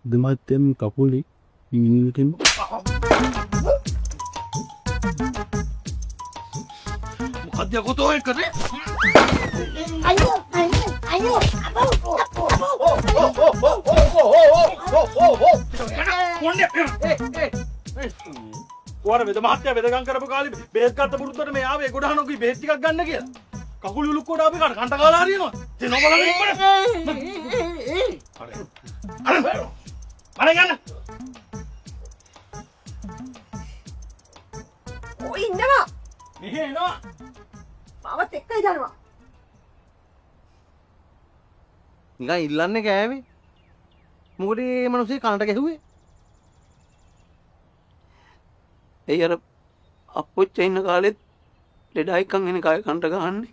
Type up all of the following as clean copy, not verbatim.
දෙමත්තෙන් කකුලි ඉංග්‍රීසියෙන් මොකක්ද යකෝ ඔය කරේ? අයියෝ අයියෝ කොහොමද වෙද මහත්තයා වෙදගම් කරපු කාලේ බෙහෙත් ගත්ත පුරුද්දට මේ ආවේ ගොඩහනෝකී බෙහෙත් ටිකක් ගන්න කියලා. කකුල් උලුක්කොට අපි කන්ට කාලා හරියනවා. තේ නොබලගෙන ඉන්න. අර ගන්න. ඔය ඉන්නවා මෙහෙ එනවා. මාවත් එක්කයි යනවා නිකන් ඉල්ලන්නේ කෑවේ. මොකද මේ මිනිස්සේ කනට ගැහුවේ? ඒ අර අප්පොච්ච ඉන්න කාලෙත් ලෙඩයිකන් එන කය කනට ගහන්නේ.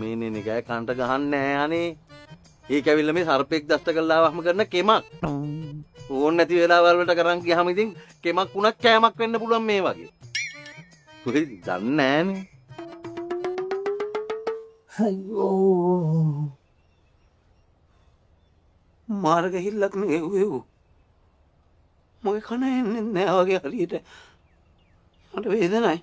මේනේ නේ කය කනට ගහන්නේ නෑ අනේ. ඒක ඇවිල්ලා මේ සර්පෙක් දෂ්ට කරලා ආවම කරන කෙමක්. ඕන් නැති වෙලාවල් වලට කරන් ගියාම ඉතින් කෙමක් උනක් කෑමක් වෙන්න පුළුවන් මේ වගේ. ඔය දන්නේ නෑනේ. අයියෝ. මාර්ග හිල්ලක් නේ ඌ. මොකේ කන එන්නේ නෑ වගේ හරියට. මට වේදනයි.